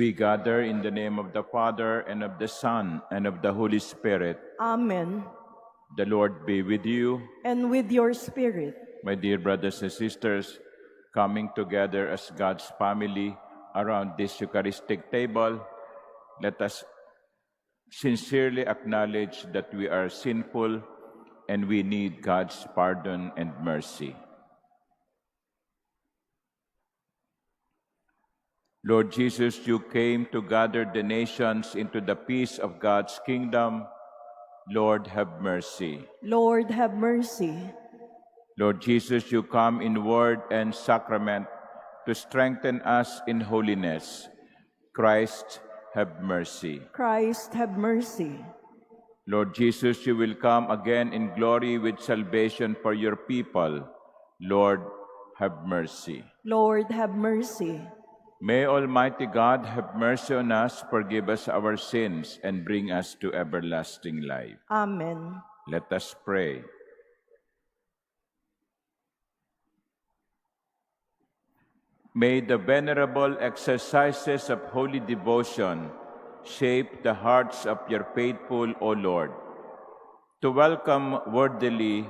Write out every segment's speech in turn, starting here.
We gather in the name of the Father, and of the Son, and of the Holy Spirit. Amen. The Lord be with you. And with your spirit. My dear brothers and sisters, coming together as God's family around this Eucharistic table, let us sincerely acknowledge that we are sinful and we need God's pardon and mercy. Lord Jesus, you came to gather the nations into the peace of God's kingdom. Lord, have mercy. Lord, have mercy. Lord Jesus, you come in word and sacrament to strengthen us in holiness. Christ, have mercy. Christ, have mercy. Lord Jesus, you will come again in glory with salvation for your people. Lord, have mercy. Lord, have mercy. May Almighty God have mercy on us, forgive us our sins, and bring us to everlasting life. Amen. Let us pray. May the venerable exercises of holy devotion shape the hearts of your faithful, O Lord, to welcome worthily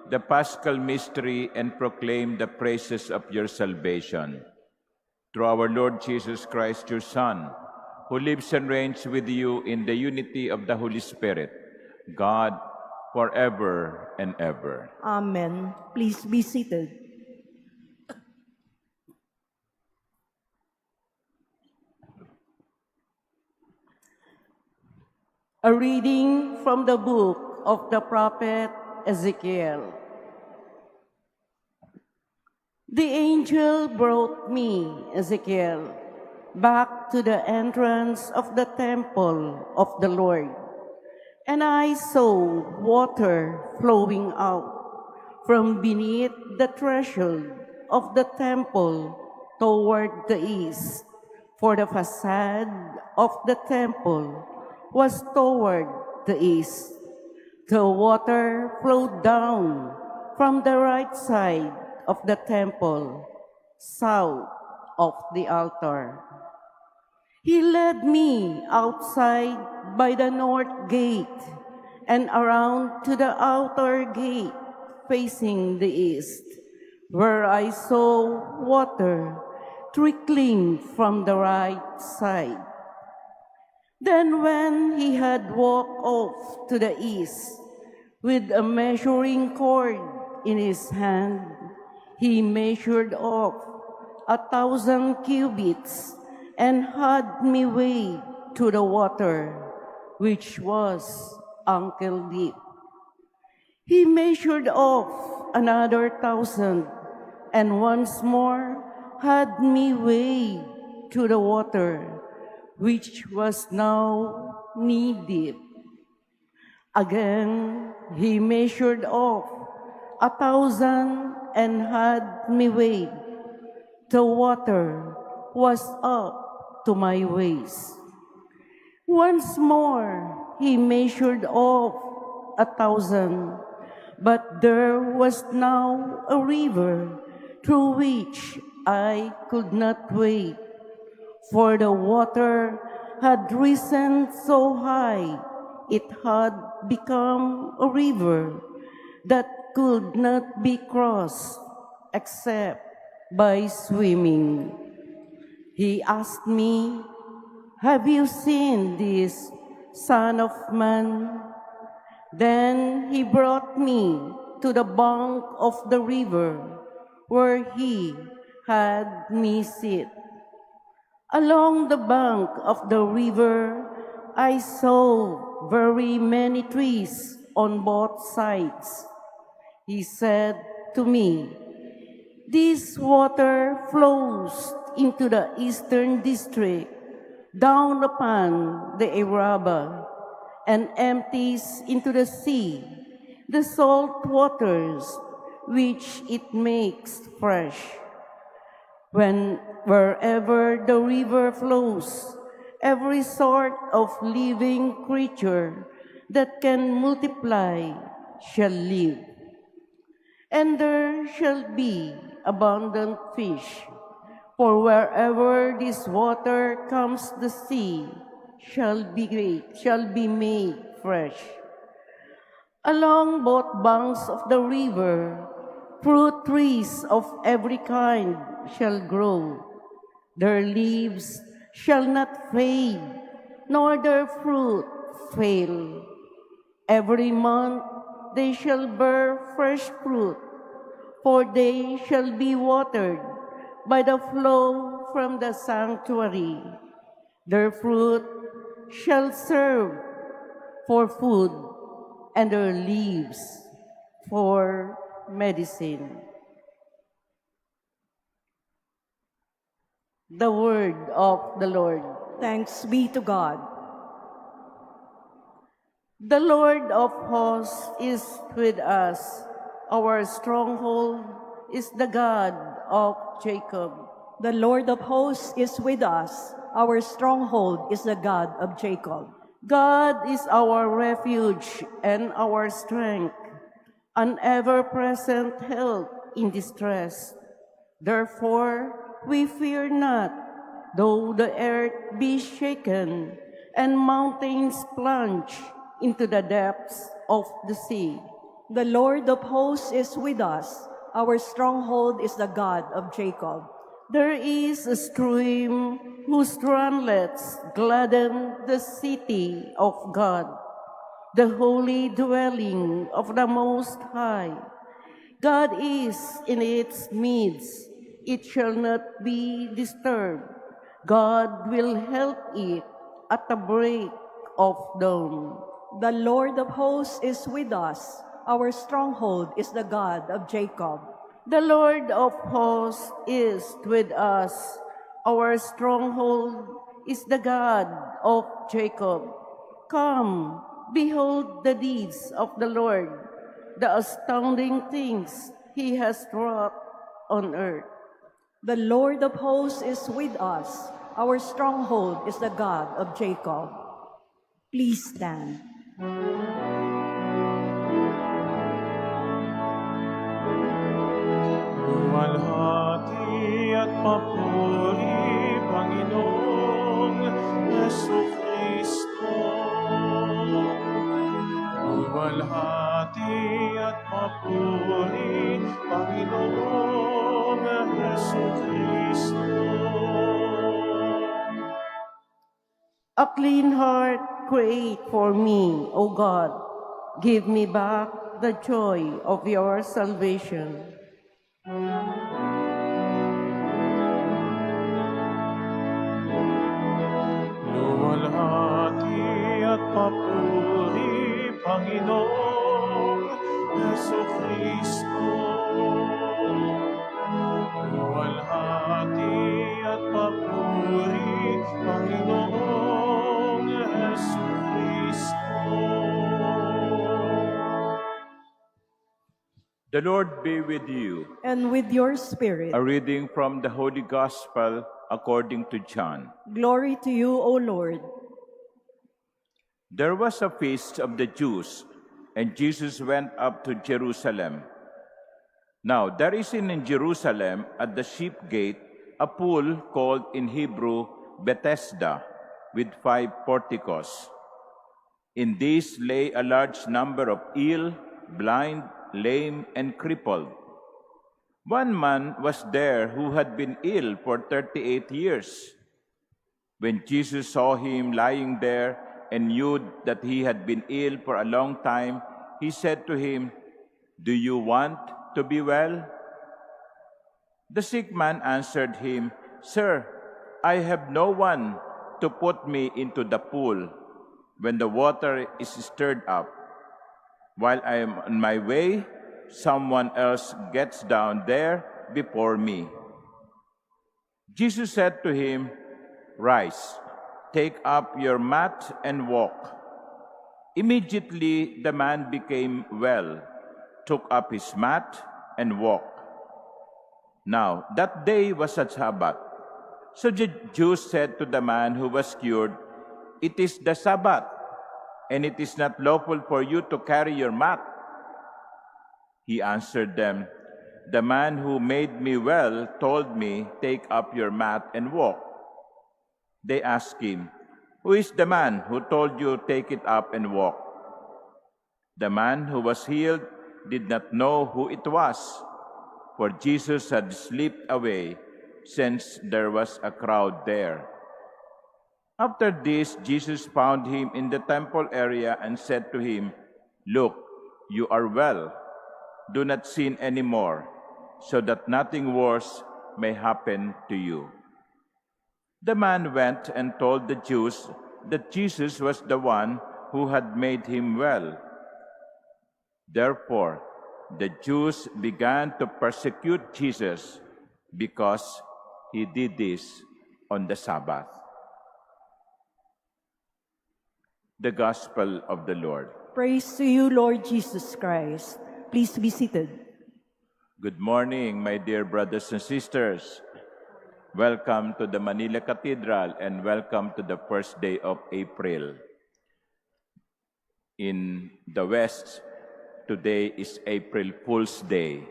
the Paschal mystery and proclaim the praises of your salvation. Through our Lord Jesus Christ, your Son, who lives and reigns with you in the unity of the Holy Spirit, God, forever and ever. Amen. Please be seated. A reading from the book of the prophet Ezekiel. The angel brought me, Ezekiel, back to the entrance of the temple of the Lord, and I saw water flowing out from beneath the threshold of the temple toward the east, for the facade of the temple was toward the east. The water flowed down from the right side of the temple, south of the altar. He led me outside by the north gate and around to the outer gate facing the east, where I saw water trickling from the right side. Then when he had walked off to the east with a measuring cord in his hand, he measured off 1,000 cubits and had me wade to the water, which was ankle deep. He measured off another 1,000 and once more had me wade to the water, which was now knee-deep. Again, he measured off 1,000 and had me wade. The water was up to my waist. Once more, he measured off 1,000, but there was now a river through which I could not wade, for the water had risen so high it had become a river that could not be crossed except by swimming. He asked me, "Have you seen this, Son of Man?" Then he brought me to the bank of the river, where he had me sit. Along the bank of the river, I saw very many trees on both sides. He said to me, "This water flows into the eastern district, down upon the Arabah, and empties into the sea the salt waters which it makes fresh. Wherever the river flows, every sort of living creature that can multiply shall live. And there shall be abundant fish, For wherever this water comes, the sea shall be made fresh. Along both banks of the river, fruit trees of every kind shall grow. Their leaves shall not fade, nor their fruit fail. Every month they shall bear fresh fruit, for they shall be watered by the flow from the sanctuary. Their fruit shall serve for food, and their leaves for medicine. The word of the Lord. Thanks be to God. The Lord of hosts is with us. Our stronghold is the God of Jacob. The Lord of hosts is with us. Our stronghold is the God of Jacob. God is our refuge and our strength, an ever-present help in distress. Therefore, we fear not, though the earth be shaken and mountains plunge into the depths of the sea. The Lord of hosts is with us. Our stronghold is the God of Jacob. There is a stream whose runlets gladden the city of God, the holy dwelling of the Most High. God is in its midst. It shall not be disturbed. God will help it at the break of dawn. The Lord of hosts is with us. Our stronghold is the God of Jacob. The Lord of hosts is with us. Our stronghold is the God of Jacob. Come, behold the deeds of the Lord, the astounding things he has wrought on earth. The Lord of hosts is with us. Our stronghold is the God of Jacob. Please stand. Luwalhati at papuri, Panginoong Jesucristo. Luwalhati at papuri, Panginoong Jesucristo. A clean heart create for me, O God. Give me back the joy of your salvation. Luwalhati at papuri, Panginoong Jesucristo. Luwalhati at papuri, Panginoong Jesucristo. The Lord be with you. And with your spirit. A reading from the Holy Gospel according to John. Glory to you, O Lord. There was a feast of the Jews, and Jesus went up to Jerusalem. Now there is in Jerusalem at the sheep gate a pool called in Hebrew Bethesda, with 5 porticos. In these lay a large number of ill, blind, lame, and crippled. One man was there who had been ill for 38 years. When Jesus saw him lying there and knew that he had been ill for a long time, he said to him, "Do you want to be well?" The sick man answered him, "Sir, I have no one to put me into the pool when the water is stirred up. While I am on my way, someone else gets down there before me." Jesus said to him, "Rise, take up your mat and walk." Immediately the man became well, took up his mat, and walked. Now that day was a Sabbath. So the Jews said to the man who was cured, "It is the Sabbath, and it is not lawful for you to carry your mat." He answered them, "The man who made me well told me, 'Take up your mat and walk.'" They asked him, "Who is the man who told you, 'Take it up and walk'?" The man who was healed did not know who it was, for Jesus had slipped away, since there was a crowd there. After this, Jesus found him in the temple area and said to him, "Look, you are well. Do not sin anymore, so that nothing worse may happen to you." The man went and told the Jews that Jesus was the one who had made him well. Therefore, the Jews began to persecute Jesus because he did this on the Sabbath. The Gospel of the Lord. Praise to you, Lord Jesus Christ. Please be seated. Good morning, my dear brothers and sisters. Welcome to the Manila Cathedral and welcome to the first day of April. In the West, today is April Fool's Day.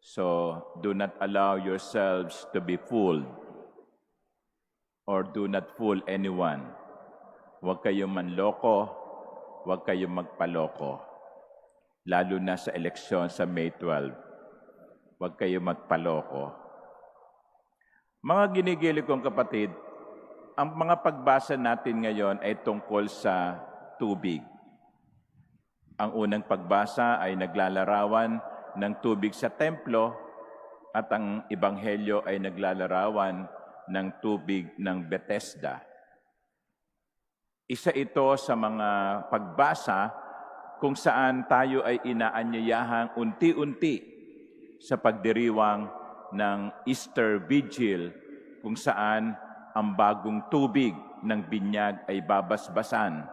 So do not allow yourselves to be fooled or do not fool anyone. Huwag kayong manloko, huwag kayong magpaloko. Lalo na sa eleksyon sa May 12. Huwag kayong magpaloko. Mga ginigili kong kapatid, ang mga pagbasa natin ngayon ay tungkol sa tubig. Ang unang pagbasa ay naglalarawan ng tubig sa templo at ang ebanghelyo ay naglalarawan ng tubig ng Bethesda. Isa ito sa mga pagbasa kung saan tayo ay inaanyayahang unti-unti sa pagdiriwang ng Easter Vigil kung saan ang bagong tubig ng binyag ay babasbasan.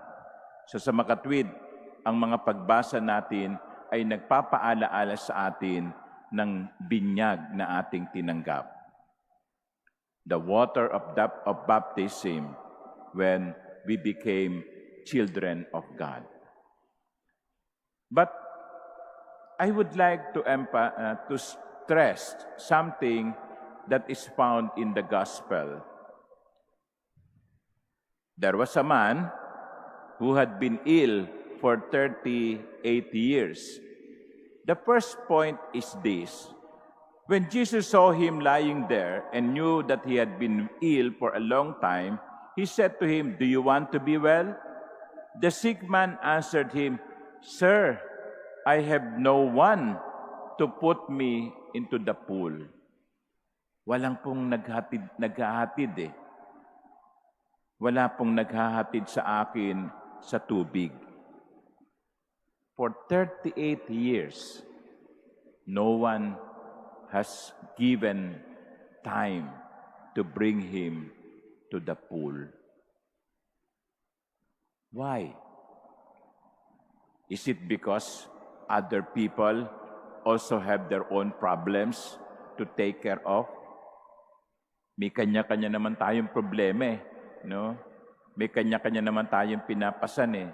So sa makatwid, ang mga pagbasa natin ay nagpapaalaala sa atin ng binyag na ating tinanggap. The water of baptism when we became children of God. But I would like to stress something that is found in the gospel. There was a man who had been ill for 38 years. The first point is this. When Jesus saw him lying there and knew that he had been ill for a long time, he said to him, "Do you want to be well?" The sick man answered him, "Sir, I have no one to put me into the pool." Walang pong naghahatid eh. Wala pong naghahatid sa akin sa tubig. For 38 years, no one has given time to bring him to the pool. Why? Is it because other people also have their own problems to take care of? May kanya-kanya naman tayong problema eh, no? May kanya-kanya naman tayong pinapasan eh.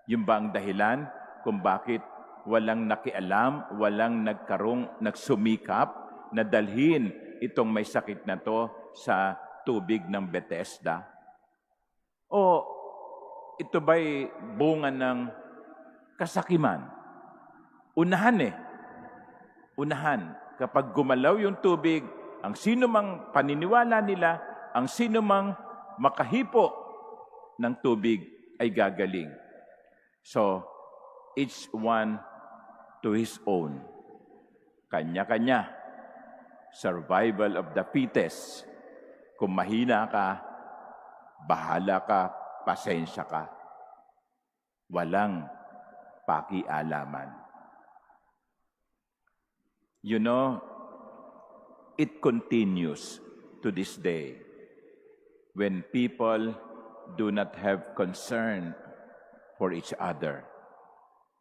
Yung ba ang dahilan kung bakit walang nakialam, walang nagsumikap na dalhin itong may sakit na to sa tubig ng Bethesda? O ito ba'y bunga ng kasakiman? Unahan eh. Unahan. Kapag gumalaw yung tubig, ang sino mang paniniwala nila, ang sino mang makahipo ng tubig ay gagaling. So, each one to his own. Kanya-kanya. Survival of the fittest. Kung mahina ka, bahala ka, pasensya ka. Walang pakialaman. You know, it continues to this day when people do not have concern for each other.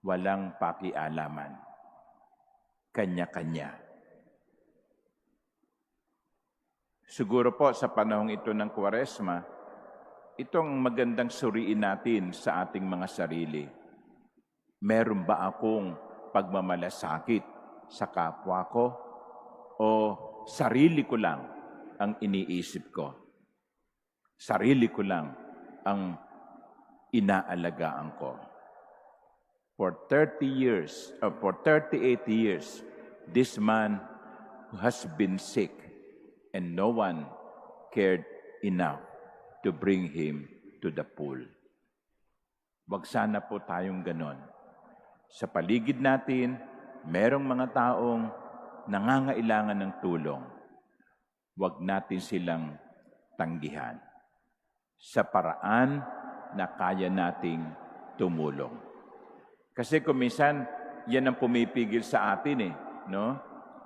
Walang pakialaman. Kanya-kanya. Siguro po sa panahong ito ng Kwaresma, itong magandang suriin natin sa ating mga sarili. Meron ba akong pagmamalasakit sa kapwa ko o sarili ko lang ang iniisip ko? Sarili ko lang ang inaalagaan ko. For 38 years, this man has been sick and no one cared enough to bring him to the pool. Wag sana po tayong ganon. Sa paligid natin, merong mga taong nangangailangan ng tulong. Wag natin silang tanggihan sa paraan na kaya nating tumulong. Kasi kung minsan, yan ang pumipigil sa atin no?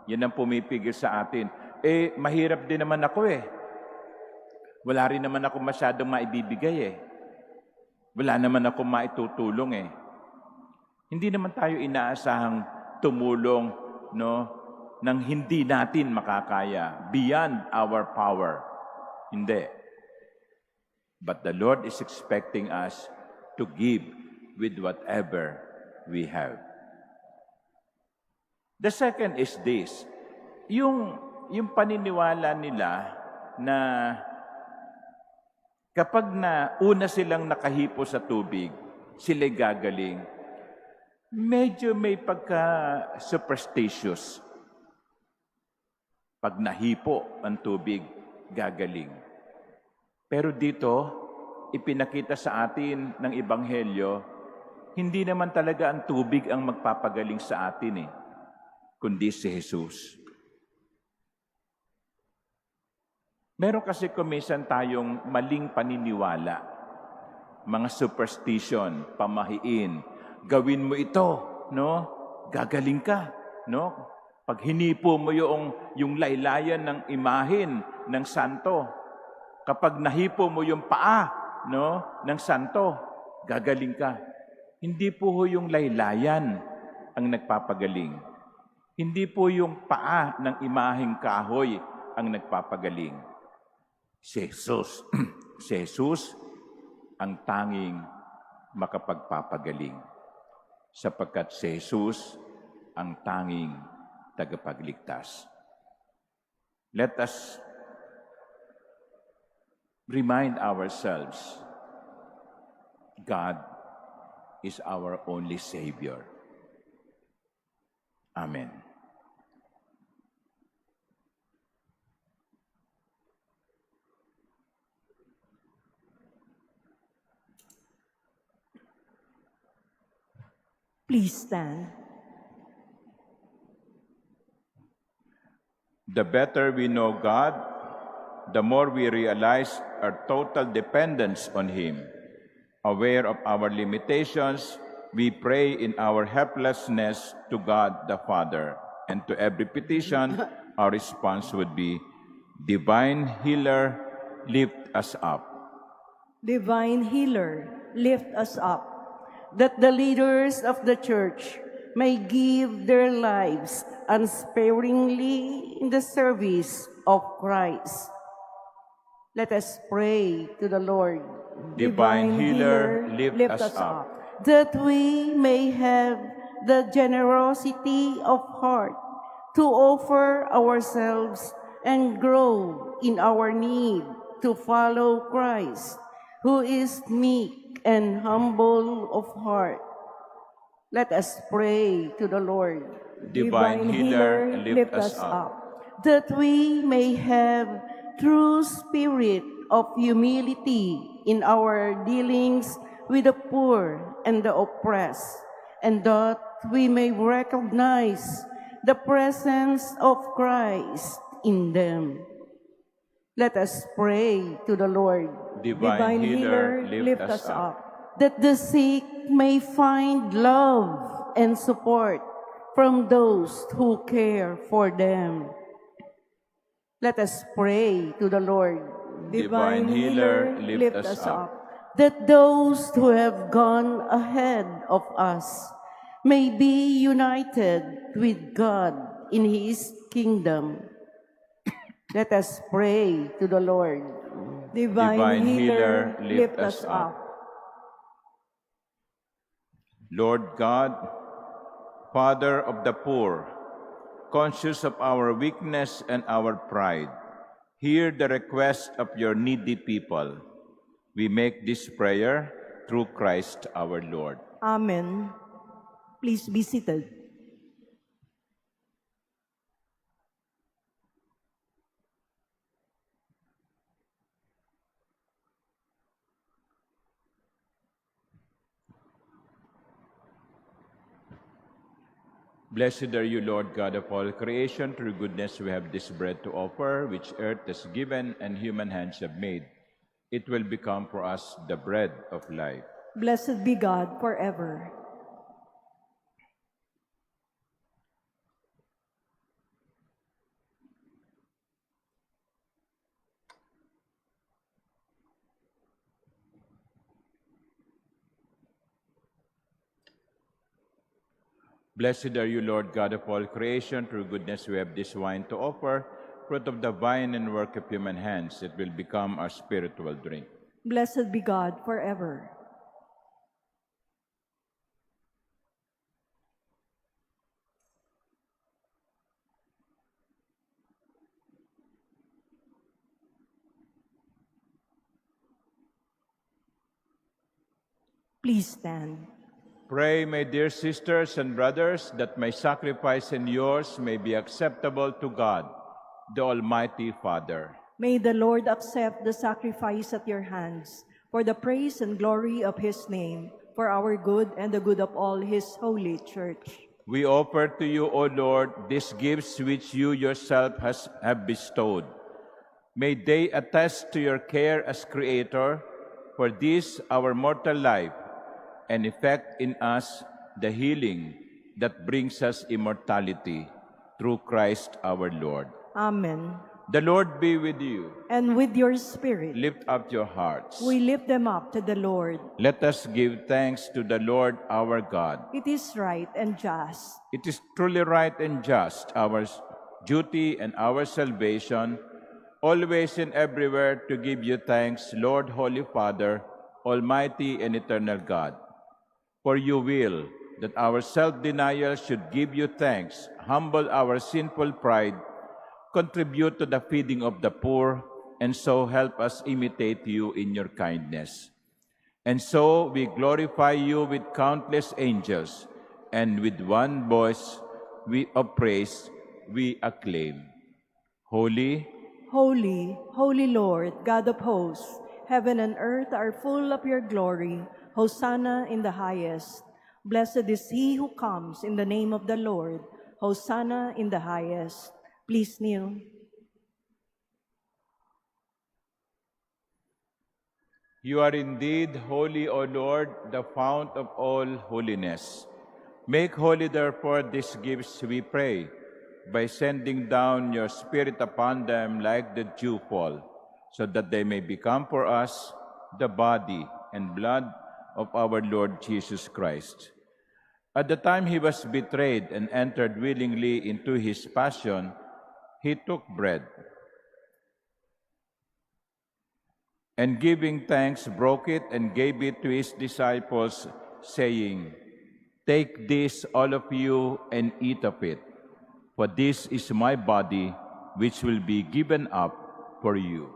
Yan ang pumipigil sa atin. Mahirap din naman ako Wala rin naman ako masyadong maibibigay Wala naman ako maitutulong Hindi naman tayo inaasahang tumulong, no? Nang hindi natin makakaya, beyond our power. Hindi. But the Lord is expecting us to give with whatever we have. The second is this. Yung paniniwala nila na kapag una silang nakahipo sa tubig, sila'y gagaling. Medyo may pagka-superstitious. Pag nahipo ang tubig, gagaling. Pero dito, ipinakita sa atin ng Ebanghelyo, hindi naman talaga ang tubig ang magpapagaling sa atin kundi si Jesus. Meron kasi kumisan tayong maling paniniwala, mga superstition, pamahiin. Gawin mo ito, no? Gagaling ka, no? Pag hinipo mo yung laylayan ng imahin ng santo, kapag nahipo mo yung paa, no, ng santo, gagaling ka. Hindi po yung laylayan ang nagpapagaling. Hindi po yung paa ng imaheng kahoy ang nagpapagaling. Si Jesus. Si Jesus ang tanging makapagpapagaling. Sapagkat si Jesus ang tanging tagapagligtas. Let us remind ourselves, God is our only Savior. Amen. Please stand. The better we know God, the more we realize our total dependence on Him. Aware of our limitations, we pray in our helplessness to God the Father. And to every petition, our response would be, Divine Healer, lift us up. Divine Healer, lift us up. That the leaders of the church may give their lives unsparingly in the service of Christ. Let us pray to the Lord. Divine Healer, lift us up. That we may have the generosity of heart to offer ourselves and grow in our need to follow Christ, who is meek and humble of heart. Let us pray to the Lord. Divine Healer, lift us up. That we may have true spirit of humility in our dealings with the poor and the oppressed, and that we may recognize the presence of Christ in them. Let us pray to the Lord. Divine Healer, lift us up. That the sick may find love and support from those who care for them. Let us pray to the Lord. Divine Healer, lift us up. That those who have gone ahead of us may be united with God in His kingdom. Let us pray to the Lord. Divine Healer, lift us up. Lord God, Father of the poor, conscious of our weakness and our pride, hear the request of your needy people. We make this prayer through Christ our Lord. Amen. Please be seated. Blessed are you, Lord God of all creation. Through goodness we have this bread to offer, which earth has given and human hands have made. It will become for us the bread of life. Blessed be God forever. Blessed are you, Lord God of all creation. Through goodness we have this wine to offer, fruit of the vine and work of human hands. It will become our spiritual drink. Blessed be God forever. Please stand. Pray, my dear sisters and brothers, that my sacrifice and yours may be acceptable to God, the Almighty Father. May the Lord accept the sacrifice at your hands for the praise and glory of his name, for our good and the good of all his holy church. We offer to you, O Lord, these gifts which you yourself have bestowed. May they attest to your care as Creator for this our mortal life, and effect in us the healing that brings us immortality through Christ our Lord. Amen. The Lord be with you. And with your spirit, Lift up your hearts. we lift them up to the Lord. Let us give thanks to the Lord our God. It is right and just. It is truly right and just, our duty and our salvation, always and everywhere to give you thanks, Lord, Holy Father, Almighty and eternal God. For you will that our self-denial should give you thanks, humble our sinful pride, contribute to the feeding of the poor, and so help us imitate you in your kindness. And so we glorify you with countless angels, and with one voice of praise we acclaim. Holy, Holy, holy Lord, God of hosts, heaven and earth are full of your glory. Hosanna in the highest. Blessed is he who comes in the name of the Lord. Hosanna in the highest. Please kneel. you are indeed holy, O Lord, the fount of all holiness. Make holy, therefore, these gifts, we pray, by sending down your Spirit upon them like the dewfall, so that they may become for us the body and blood of our Lord Jesus Christ. At the time he was betrayed and entered willingly into his passion, he took bread, and giving thanks, broke it and gave it to his disciples, saying, "Take this, all of you, and eat of it, for this is my body, which will be given up for you."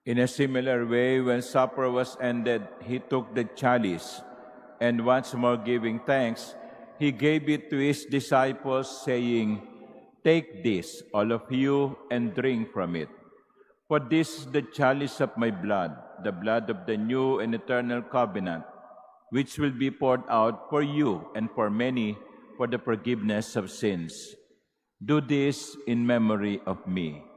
In a similar way, when supper was ended, he took the chalice, and once more giving thanks, he gave it to his disciples, saying, "Take this, all of you, and drink from it. For this is the chalice of my blood, the blood of the new and eternal covenant, which will be poured out for you and for many for the forgiveness of sins. Do this in memory of me."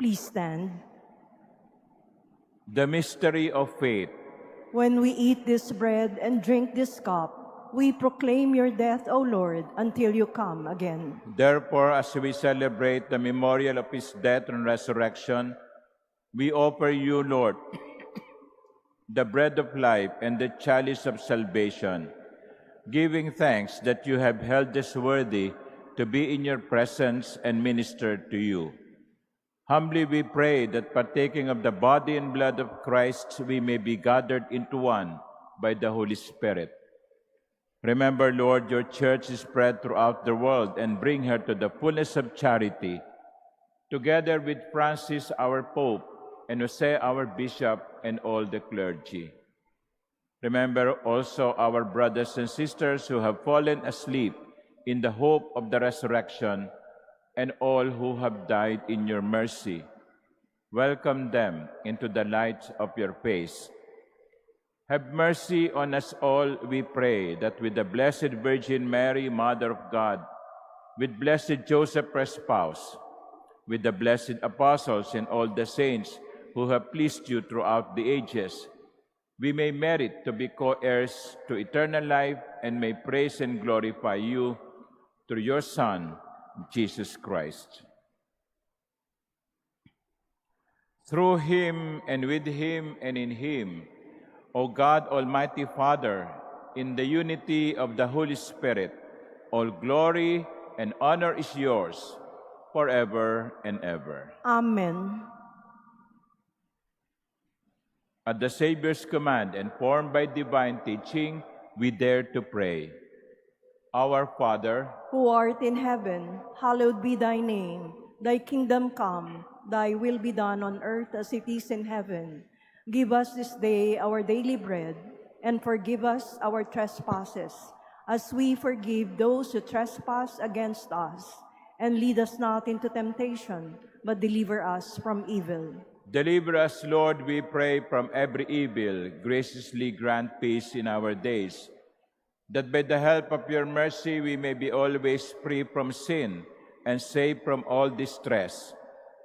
Please stand. The mystery of faith. When we eat this bread and drink this cup, We proclaim your death, O Lord, until you come again. Therefore, as we celebrate the memorial of his death and resurrection, we offer you, Lord, the bread of life and the chalice of salvation, giving thanks that you have held us worthy to be in your presence and minister to you. Humbly we pray that partaking of the body and blood of Christ, we may be gathered into one by the Holy Spirit. Remember, Lord, your church is spread throughout the world and bring her to the fullness of charity, together with Francis, our Pope, and Jose, our Bishop, and all the clergy. Remember also our brothers and sisters who have fallen asleep in the hope of the resurrection, and all who have died in your mercy. Welcome them into the light of your face. Have mercy on us all, we pray, that with the Blessed Virgin Mary, Mother of God, with blessed Joseph, her spouse, with the blessed apostles and all the saints who have pleased you throughout the ages, we may merit to be co-heirs to eternal life and may praise and glorify you through your Son, Jesus Christ. Through him and with him and in him, O God, Almighty Father, in the unity of the Holy Spirit, all glory and honor is yours forever and ever. Amen. At the Savior's command and formed by divine teaching, we dare to pray. Our Father, Who art in heaven, hallowed be thy name. Thy kingdom come, thy will be done on earth as it is in heaven. Give us this day our daily bread, and forgive us our trespasses, as we forgive those who trespass against us. And lead us not into temptation, but deliver us from evil. deliver us, Lord, we pray, from every evil. Graciously grant peace in our days, that by the help of your mercy we may be always free from sin and safe from all distress,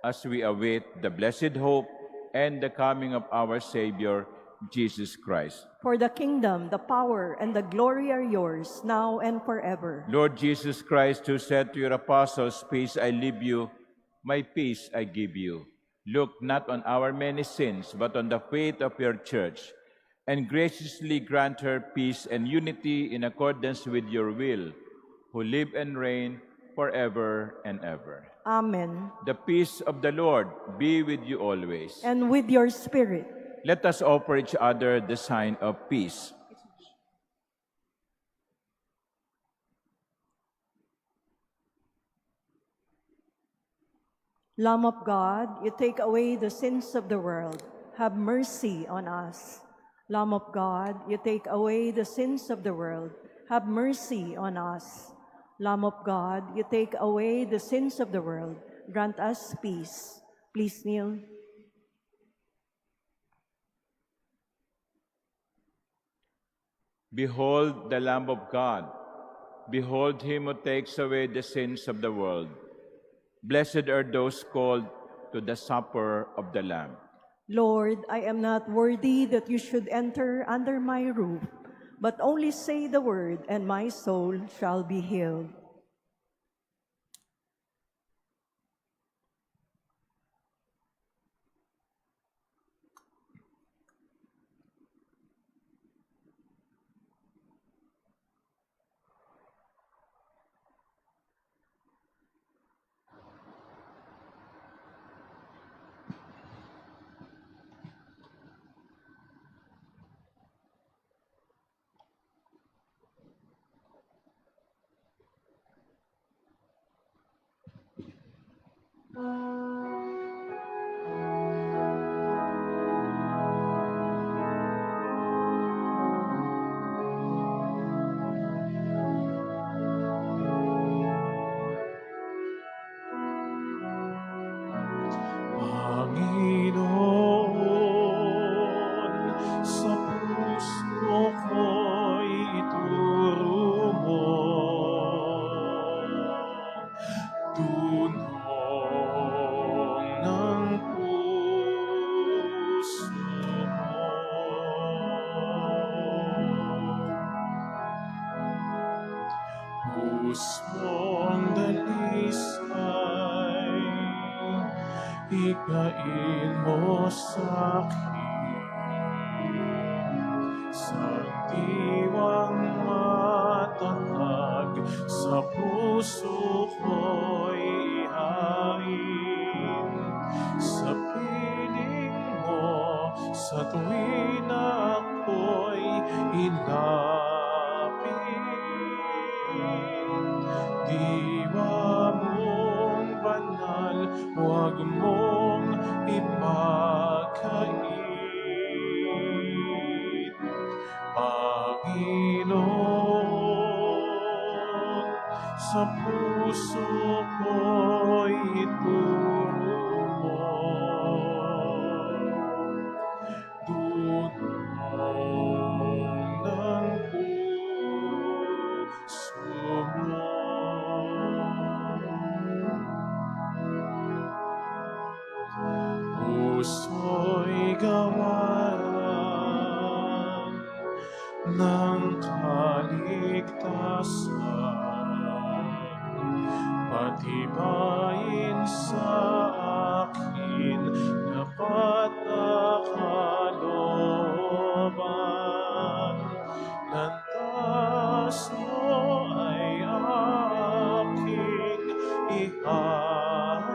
as we await the blessed hope and the coming of our Savior, Jesus Christ. For the kingdom, the power, and the glory are yours, now and forever. Lord Jesus Christ, who said to your apostles, "Peace I leave you, my peace I give you," look not on our many sins, but on the faith of your church, and graciously grant her peace and unity in accordance with your will, who live and reign forever and ever. Amen. The peace of the Lord be with you always. And with your spirit. Let us offer each other the sign of peace. Lamb of God, you take away the sins of the world. Have mercy on us. Lamb of God, you take away the sins of the world. Have mercy on us. Lamb of God, you take away the sins of the world. Grant us peace. Please kneel. Behold the Lamb of God. Behold him who takes away the sins of the world. Blessed are those called to the supper of the Lamb. Lord, I am not worthy that you should enter under my roof, but only say the word, and my soul shall be healed. krus mong dalisay, hikain mo sa'kin, sa diwang matatag, sa puso ko'y ihain, sa piling mo, sa tuwi na ako'y ilapit. Diwa mong banal, huwag mong ipagkait. Panginoon, sa puso ko'y ituro mo. Dunong ng puso mo. Puso'y gawaran ng kaligtasan, patibayin sa akin dapat na kalooban. Landas mo ay aking ihahayag,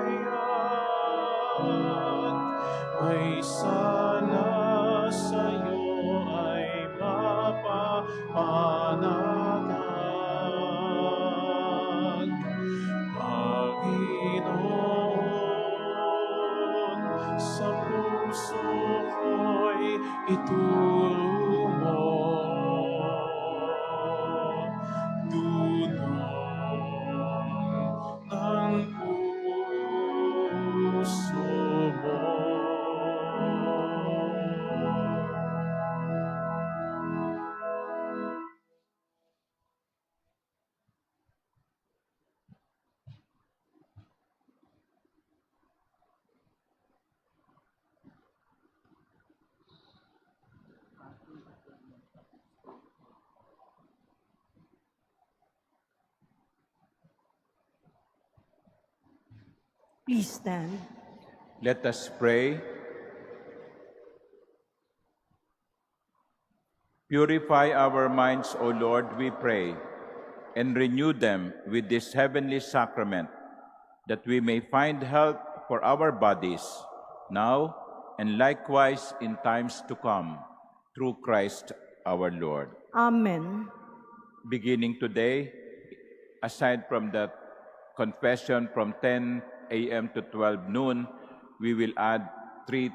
may sala sa'yo ay mapapanatag. Panginoon, sa puso ko'y ituro mo. Dunong ng puso mo. Please stand. Let us pray. Purify our minds, O Lord, we pray, and renew them with this heavenly sacrament, that we may find help for our bodies, now and likewise in times to come, through Christ our Lord. Amen. Beginning today, aside from the confession from 10 a.m. to 12 noon, we will add 3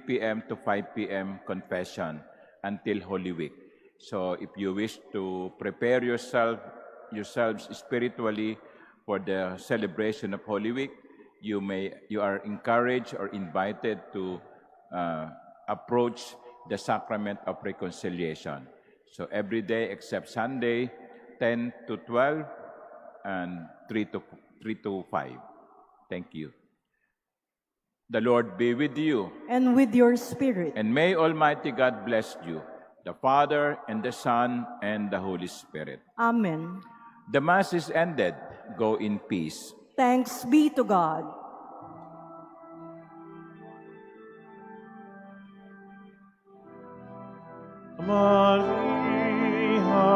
p.m. to 5 p.m. confession until Holy Week. So if you wish to prepare yourselves spiritually for the celebration of Holy Week, you are encouraged or invited to approach the sacrament of reconciliation. So every day except Sunday, 10 to 12 and 3 to 5. Thank you. The Lord be with you. And with your spirit. And may Almighty God bless you, the Father, and the Son, and the Holy Spirit. Amen. The Mass is ended. Go in peace. Thanks be to God. Maria,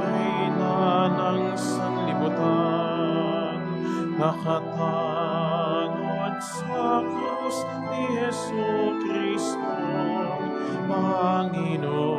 Reyna ng sanlibutan, nakatanod sa krus ni Jesu Kristo, Panginoon.